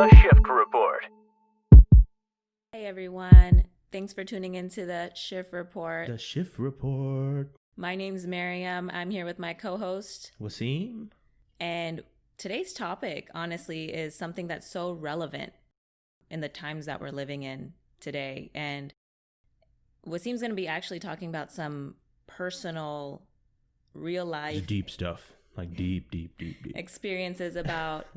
The Shift Report. Hey everyone, thanks for tuning into the Shift Report. The Shift Report. My name's Miriam. I'm here with my co-host Wasim. And today's topic, honestly, is something that's so relevant in the times that we're living in today. And Wasim's going to be actually talking about some personal, real life, Just deep stuff, like deep experiences about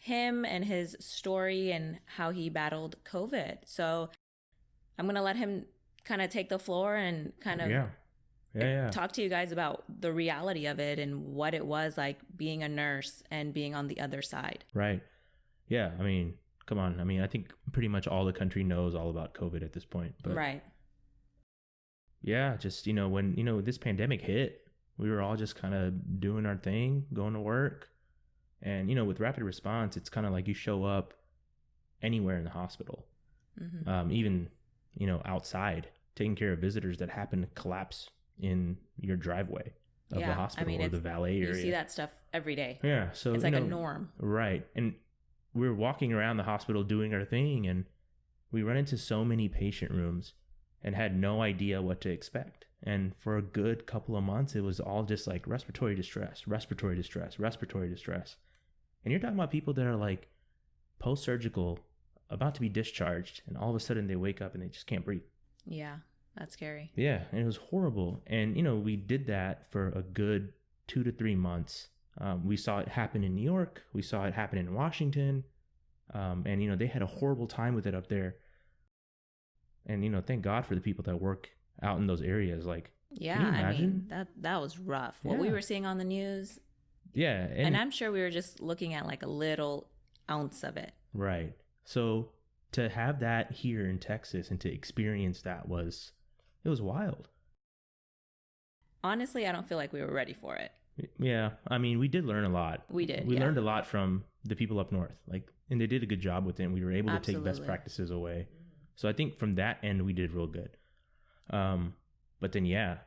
him and his story and how he battled COVID. So I'm going to let him kind of take the floor and kind of talk to you guys about the reality of it and what it was like being a nurse and being on the other side. Right. Yeah. I mean, come on. I mean, I think pretty much all the country knows all about COVID at this point. But right. Yeah. Just, when, this pandemic hit, we were all just kind of doing our thing, going to work. And, with rapid response, it's kind of like you show up anywhere in the hospital, even, outside, taking care of visitors that happen to collapse in your driveway of the hospital or the valet area. You see that stuff every day. Yeah. So it's like a norm. Right. And we're walking around the hospital doing our thing, and we run into so many patient rooms and had no idea what to expect. And for a good couple of months, it was all just like respiratory distress. And you're talking about people that are like post-surgical, about to be discharged, and all of a sudden they wake up and they just can't breathe. Yeah, that's scary. Yeah, and it was horrible. And, we did that for a good 2 to 3 months. We saw it happen in New York. We saw it happen in Washington. And, they had a horrible time with it up there. And, thank God for the people that work out in those areas. Like, yeah, can you imagine? I mean, that was rough. What we were seeing on the news. Yeah. And I'm sure we were just looking at like a little ounce of it. Right. So to have that here in Texas and to experience that it was wild. Honestly, I don't feel like we were ready for it. Yeah. I mean, we did learn a lot. We did. We learned a lot from the people up north, and they did a good job with it. And we were able to take best practices away. So I think from that end, we did real good. But then,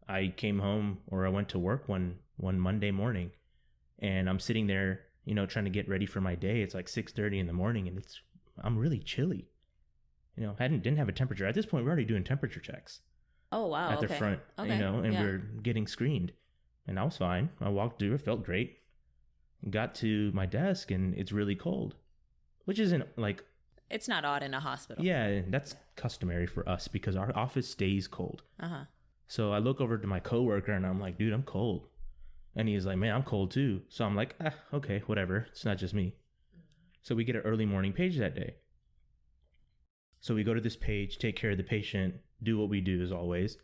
I came home, or I went to work one Monday morning, and I'm sitting there, trying to get ready for my day. It's like 6:30 in the morning, and I'm really chilly. Didn't have a temperature. At this point, we're already doing temperature checks. Oh, wow. At the front, and we're getting screened. And I was fine. I walked through, it felt great. Got to my desk, and it's really cold, which isn't like... It's not odd in a hospital. Yeah, that's customary for us because our office stays cold. Uh-huh. So I look over to my coworker, and I'm like, dude, I'm cold. And he's like, man, I'm cold too. So I'm like, okay, whatever. It's not just me. So we get an early morning page that day. So we go to this page, take care of the patient, do what we do as always.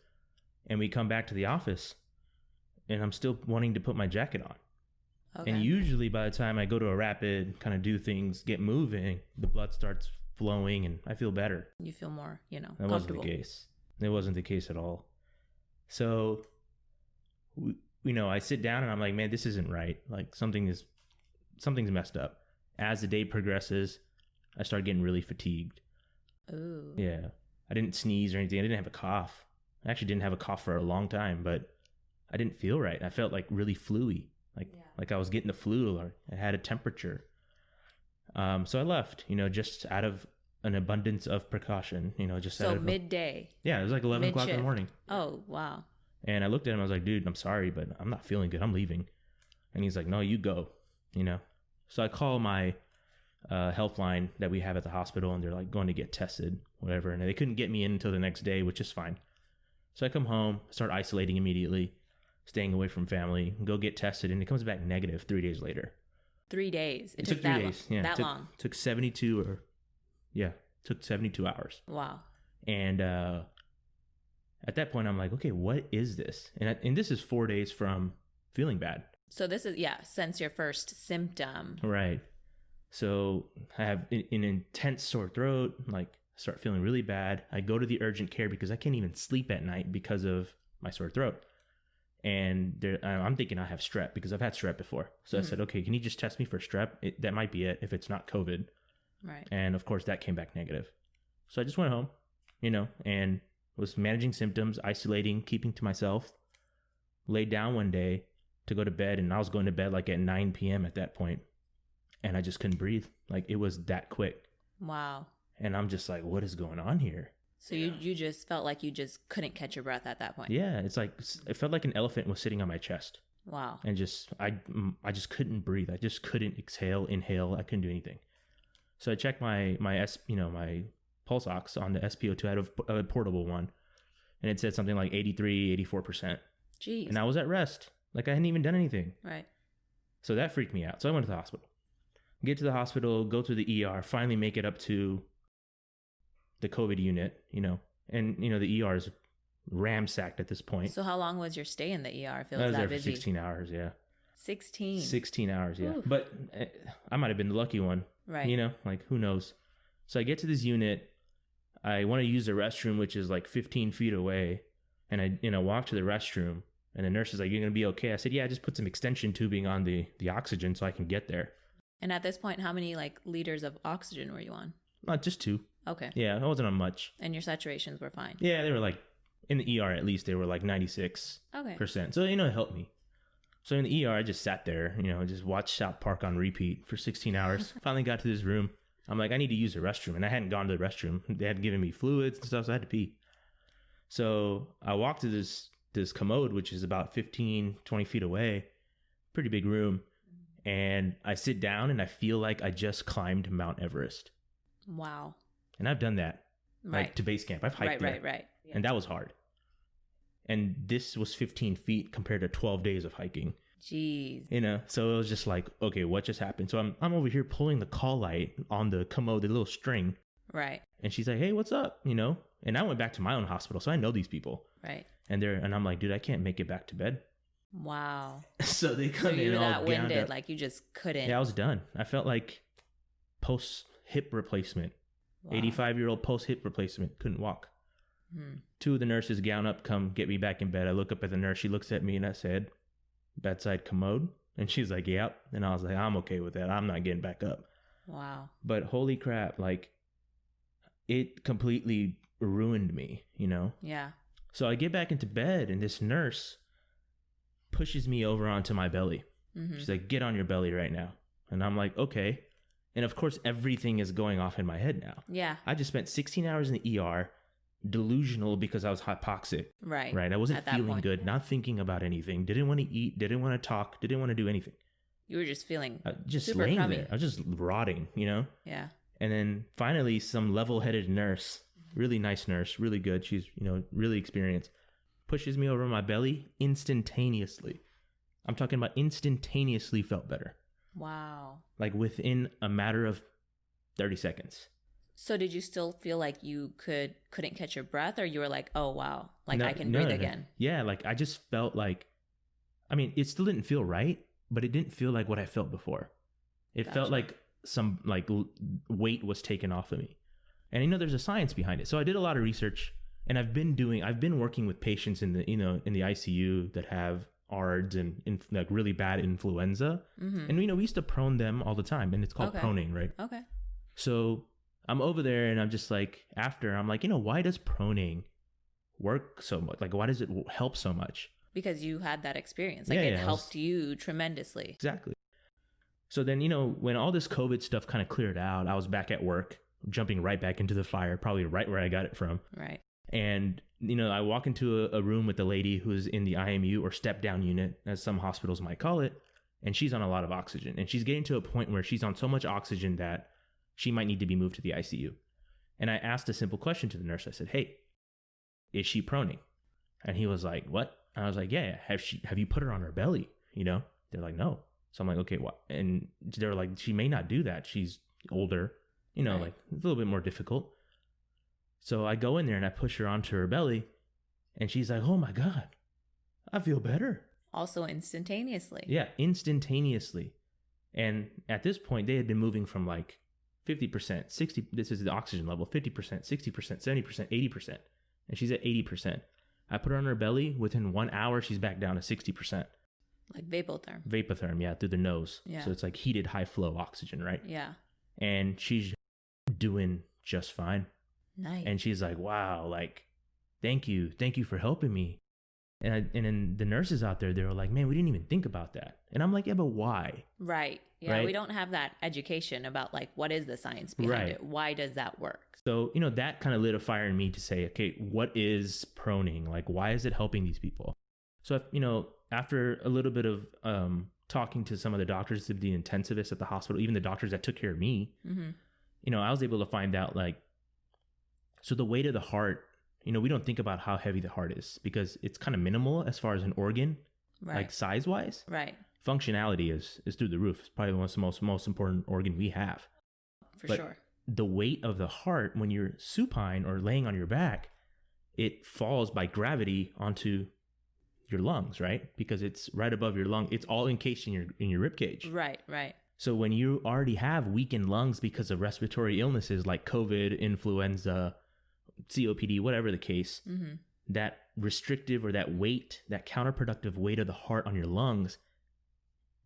And we come back to the office, and I'm still wanting to put my jacket on. Okay. And usually by the time I go to a rapid, kind of do things, get moving, the blood starts flowing and I feel better. You feel more, That comfortable. wasn't the case. It wasn't the case at all. So, I sit down and I'm like, man, this isn't right. Like something's messed up. As the day progresses, I start getting really fatigued. Ooh. Yeah. I didn't sneeze or anything. I didn't have a cough. I actually didn't have a cough for a long time, but I didn't feel right. I felt like really flu-y. Like I was getting the flu, or I had a temperature. So I left, just out of an abundance of precaution, just so out of midday. Yeah, it was like 11 o'clock in the morning. Oh, wow. And I looked at him, I was like, dude, I'm sorry, but I'm not feeling good. I'm leaving. And he's like, no, you go, So I call my Healthline that we have at the hospital, and they're like going to get tested, whatever. And they couldn't get me in until the next day, which is fine. So I come home, start isolating immediately, staying away from family, and go get tested, and it comes back negative 3 days later. 3 days? It took 3 days. Yeah, that long? Took 72 hours. Wow. And at that point, I'm like, okay, what is this? And this is 4 days from feeling bad. So this is, since your first symptom. Right. So I have an intense sore throat, start feeling really bad. I go to the urgent care because I can't even sleep at night because of my sore throat. And I'm thinking I have strep because I've had strep before. So I said, okay, can you just test me for strep? That might be it if it's not COVID. Right. And of course that came back negative. So I just went home, and was managing symptoms, isolating, keeping to myself. Laid down one day to go to bed, and I was going to bed like at 9 p.m. at that point. and I just couldn't breathe. Like, it was that quick. Wow. And I'm just like, what is going on here? So you just felt like you just couldn't catch your breath at that point. Yeah, it's like, it felt like an elephant was sitting on my chest. Wow. And I just couldn't breathe. I just couldn't exhale, inhale. I couldn't do anything. So I checked my my pulse ox on the SpO2. I had a portable one, and it said something like 83, 84%. Jeez. And I was at rest. Like, I hadn't even done anything. Right. So that freaked me out. So I went to the hospital. Get to the hospital, go through the ER, finally make it up to the COVID unit, and the ER is ramsacked at this point. So how long was your stay in the ER if it I was was that there busy? for 16 hours, yeah. 16 hours, yeah. Oof. But I might have been the lucky one. Right. Like, who knows? So I get to this unit. I want to use the restroom, which is like 15 feet away. And I walk to the restroom, and the nurse is like, "You're going to be okay?" I said, "Yeah, I just put some extension tubing on the oxygen so I can get there." And at this point, how many liters of oxygen were you on? Not just 2. Okay. Yeah, I wasn't on much. And your saturations were fine? Yeah, they were like, in the ER at least, they were like 96%. Okay. So, it helped me. So in the ER, I just sat there, just watched South Park on repeat for 16 hours. Finally got to this room. I'm like, I need to use the restroom. And I hadn't gone to the restroom. They had given me fluids and stuff, so I had to pee. So I walked to this commode, which is about 15, 20 feet away. Pretty big room. And I sit down and I feel like I just climbed Mount Everest. Wow. And I've done that. Right. Like, to base camp. I've hiked there. Right. Yeah. And that was hard. And this was 15 feet compared to 12 days of hiking. Jeez. So it was just like, okay, what just happened? So I'm over here pulling the call light on the commode, the little string. Right. And she's like, "Hey, what's up?" And I went back to my own hospital, so I know these people. Right. And I'm like, "Dude, I can't make it back to bed." Wow. So they come in you were all that winded, up. like you just couldn't. Yeah, I was done. I felt like post hip replacement. Wow. 85-year-old post hip replacement. Couldn't walk. 2 of the nurses gown up, come get me back in bed. I look up at the nurse. She looks at me and I said, "Bedside commode?" And she's like, "Yep." And I was like, "I'm okay with that. I'm not getting back up." Wow. But holy crap, like, it completely ruined me, Yeah. So I get back into bed and this nurse pushes me over onto my belly. Mm-hmm. She's like, "Get on your belly right now." And I'm like, "Okay." And of course, everything is going off in my head now. Yeah. I just spent 16 hours in the ER, delusional because I was hypoxic. Right. Right. I wasn't feeling good, not thinking about anything, didn't want to eat, didn't want to talk, didn't want to do anything. You were just feeling just super laying crummy. there. I was just rotting, Yeah. And then finally, some level-headed nurse, really nice nurse, really good. She's, really experienced, pushes me over my belly instantaneously. I'm talking about instantaneously felt better. Wow. Like within a matter of 30 seconds. So did you still feel like you couldn't catch your breath, or you were like, "Oh, wow, like No, I can no, breathe no. again"? Yeah, like I just felt like, it still didn't feel right, but it didn't feel like what I felt before. It felt Gotcha. like some weight was taken off of me. And there's a science behind it. So I did a lot of research, and I've been working with patients in the in the ICU that have ARDS and like really bad influenza. Mm-hmm. And we used to prone them all the time, and it's called proning, right? Okay. So I'm over there and I'm just like, I'm like, why does proning work so much? Like, why does it help so much? Because you had that experience. Like, it helped you tremendously. Exactly. So then, when all this COVID stuff kind of cleared out, I was back at work, jumping right back into the fire, probably right where I got it from. Right. And, I walk into a room with the lady who's in the IMU or step down unit, as some hospitals might call it. And she's on a lot of oxygen. And she's getting to a point where she's on so much oxygen that she might need to be moved to the ICU. And I asked a simple question to the nurse. I said, "Hey, is she proning?" And he was like, "What?" I was like, yeah. Have you put her on her belly? They're like, "No." So I'm like, "Okay, what?" And they're like, "She may not do that. She's older, Right. like a little bit more difficult." So I go in there and I push her onto her belly, and she's like, "Oh my God, I feel better." Also instantaneously. Yeah, instantaneously. And at this point, they had been moving from like 50%, 60, this is the oxygen level, 50%, 60%, 70%, 80%. And she's at 80%. I put her on her belly. Within 1 hour, she's back down to 60%. Like vapotherm. Vapotherm, yeah, through the nose. Yeah. So it's like heated, high flow oxygen, right? Yeah. And she's doing just fine. Nice. And she's like, "Wow, like, thank you for helping me." And then the nurses out there, they were like, man, we didn't even think about that. And I'm like, yeah, but why? Right. Yeah. Right? We don't have that education about like, what is the science behind it? Why does that work? So, that kind of lit a fire in me to say, okay, what is proning? Like, why is it helping these people? So, after a little bit of talking to some of the doctors, the intensivists at the hospital, even the doctors that took care of me, I was able to find out like, so the weight of the heart, we don't think about how heavy the heart is because it's kind of minimal as far as an organ, like size wise. Right. Functionality is through the roof. It's probably one of the most important organ we have. For sure. The weight of the heart when you're supine or laying on your back, it falls by gravity onto your lungs, right? Because it's right above your lung. It's all encased in your rib cage. Right. So when you already have weakened lungs because of respiratory illnesses like COVID, influenza, COPD, whatever the case, that restrictive or that weight, that counterproductive weight of the heart on your lungs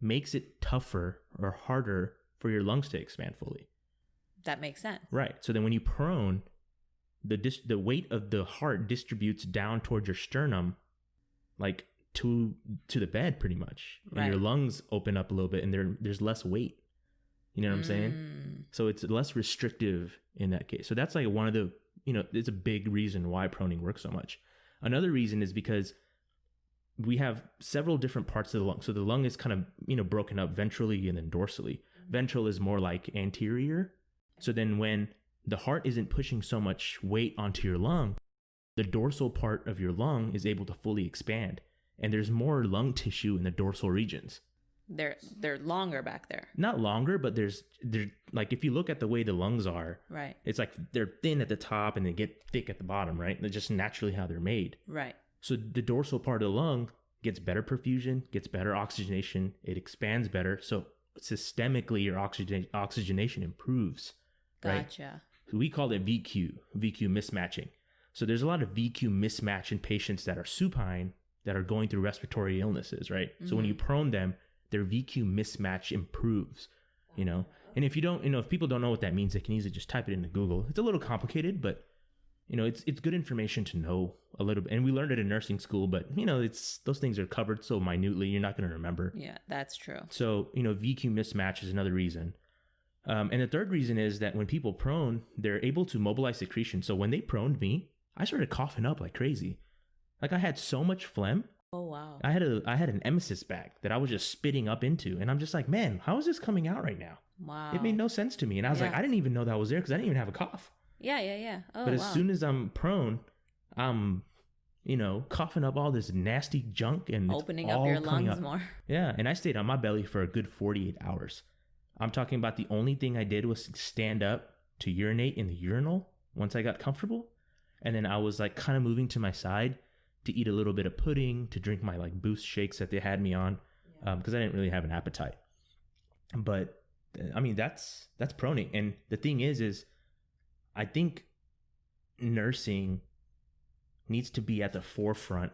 makes it tougher or harder for your lungs to expand fully. That makes sense. Right. So then when you prone, the weight of the heart distributes down towards your sternum, like to the bed pretty much. And your lungs open up a little bit and there's less weight. You know what I'm saying? So it's less restrictive in that case. So that's like one of the, it's a big reason why proning works so much. Another reason is because we have several different parts of the lung. So the lung is kind of, broken up ventrally and then dorsally. Ventral is more like anterior. So then when the heart isn't pushing so much weight onto your lung, the dorsal part of your lung is able to fully expand. And there's more lung tissue in the dorsal regions. They're longer back there. Not longer, but they're like, if you look at the way the lungs are, right, it's like they're thin at the top and they get thick at the bottom, right? They're just naturally how they're made. Right. So the dorsal part of the lung gets better perfusion, gets better oxygenation, it expands better. So systemically, your oxygenation improves. Gotcha. Right? We call it VQ mismatching. So there's a lot of VQ mismatch in patients that are supine that are going through respiratory illnesses, right? So when you prone them, their VQ mismatch improves, And if you don't, if people don't know what that means, they can easily just type it into Google. It's a little complicated, but it's good information to know a little bit. And we learned it in nursing school, but those things are covered so minutely, you're not going to remember. Yeah, that's true. So, VQ mismatch is another reason. And the third reason is that when people prone, they're able to mobilize secretion. So when they proned me, I started coughing up like crazy. Like I had so much phlegm. Oh, wow. I had an emesis bag that I was just spitting up into. And I'm just like, man, how is this coming out right now? Wow. It made no sense to me. And I was like, I didn't even know that was there because I didn't even have a cough. Yeah. Oh, but as soon as I'm prone, I'm, coughing up all this nasty junk and opening up your lungs more. Yeah. And I stayed on my belly for a good 48 hours. I'm talking about the only thing I did was stand up to urinate in the urinal once I got comfortable. And then I was like kind of moving to my side to eat a little bit of pudding, to drink my like Boost shakes that they had me on, because I didn't really have an appetite. But I mean, that's proning. And the thing is I think nursing needs to be at the forefront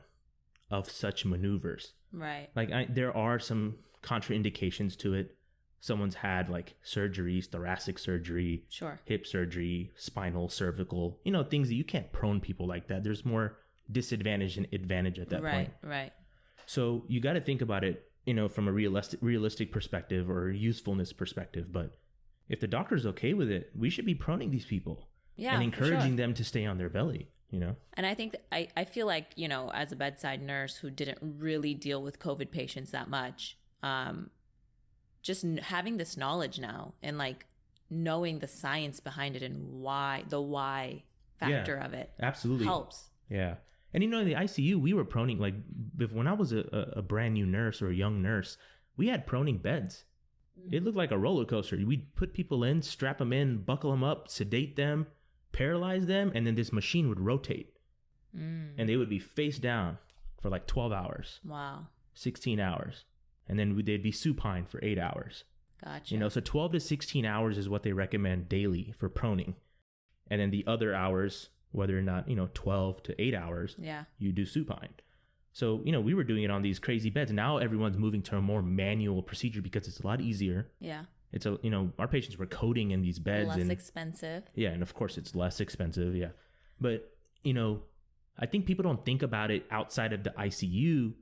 of such maneuvers. Right. Like there are some contraindications to it. Someone's had like surgeries, thoracic surgery, hip surgery, spinal, cervical, things that you can't prone people like that. There's more disadvantage and advantage at that point. Right. So you got to think about it, from a realistic perspective or usefulness perspective. But if the doctor's okay with it, we should be proning these people and encouraging them to stay on their belly, And I think I feel like, as a bedside nurse who didn't really deal with COVID patients that much, just having this knowledge now and like knowing the science behind it and the why factor of it absolutely helps. Yeah. And in the ICU, we were proning, like when I was a brand new nurse or a young nurse, we had proning beds. It looked like a roller coaster. We'd put people in, strap them in, buckle them up, sedate them, paralyze them, and then this machine would rotate. And they would be face down for like 12 hours. Wow. 16 hours. And then they'd be supine for 8 hours. Gotcha. So 12 to 16 hours is what they recommend daily for proning. And then the other hours, whether or not, 12 to 8 hours, you do supine. So, we were doing it on these crazy beds. Now everyone's moving to a more manual procedure because it's a lot easier. Yeah. It's our patients were coding in these beds. Less expensive. Yeah. And of course it's less expensive. Yeah. But, I think people don't think about it outside of the ICU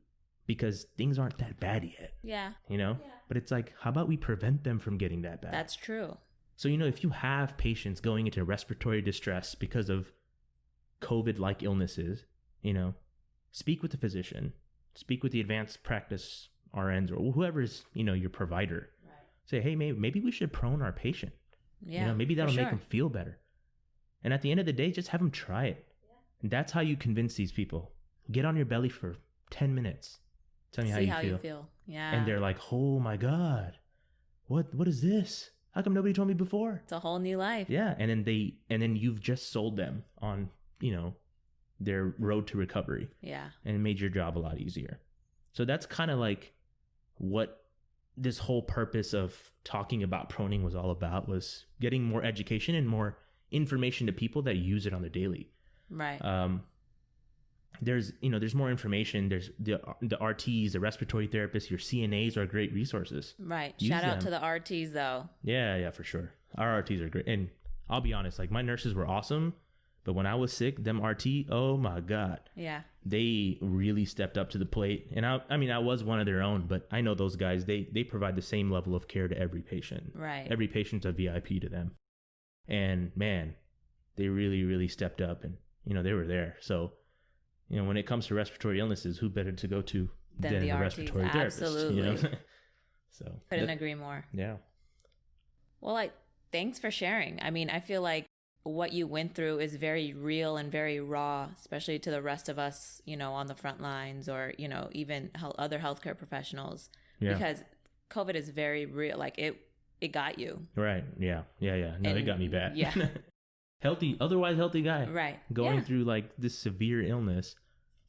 because things aren't that bad yet. Yeah. You know? Yeah. But it's like, how about we prevent them from getting that bad? That's true. So, you know, if you have patients going into respiratory distress because of COVID-like illnesses, you know, speak with the physician, speak with the advanced practice RNs or whoever's, you know, your provider. Right. Say, hey, maybe we should prone our patient. Yeah. You know, maybe that'll make them feel better. And at the end of the day, just have them try it. Yeah. And that's how you convince these people. Get on your belly for 10 minutes. Tell me how you feel. Yeah. And they're like, oh my God, what is this? How come nobody told me before? It's a whole new life. Yeah. And then you've just sold them on, you know, their road to recovery. Yeah. And it made your job a lot easier. So that's kind of like what this whole purpose of talking about proning was all about, was getting more education and more information to people that use it on the daily. Right. There's more information. There's the RTs, the respiratory therapists, your CNAs are great resources. Right. Shout out to the RTs though. Yeah, for sure. Our RTs are great. And I'll be honest, like my nurses were awesome, but when I was sick, them RT, oh my God. Yeah. They really stepped up to the plate. And I mean, I was one of their own, but I know those guys, they provide the same level of care to every patient. Right. Every patient's a VIP to them. And man, they really, really stepped up and, you know, they were there. So, you know, when it comes to respiratory illnesses, who better to go to than the respiratory therapist? Absolutely. You know? So couldn't agree more. Yeah. Well, thanks for sharing. I mean, I feel like what you went through is very real and very raw, especially to the rest of us, you know, on the front lines or, you know, even other healthcare professionals. Yeah. Because COVID is very real. Like it got you. Right. Yeah. No, it got me bad. Yeah. Otherwise healthy guy. Right. Going through like this severe illness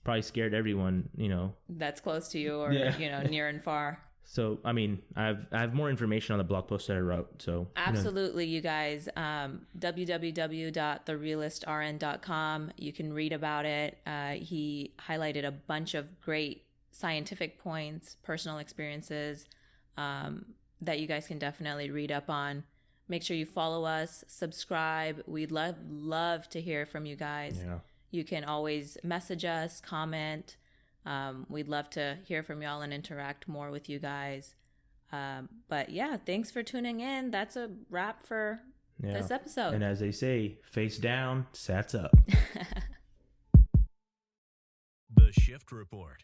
probably scared everyone, you know. That's close to you or, you know, near and far. So, I mean, I have more information on the blog post that I wrote. So absolutely, you guys, www.therealistrn.com. You can read about it. He highlighted a bunch of great scientific points, personal experiences that you guys can definitely read up on. Make sure you follow us, subscribe. We'd love to hear from you guys. Yeah. You can always message us, comment. We'd love to hear from y'all and interact more with you guys. But yeah, thanks for tuning in. That's a wrap for this episode. And as they say, face down, sats up. The Shift Report.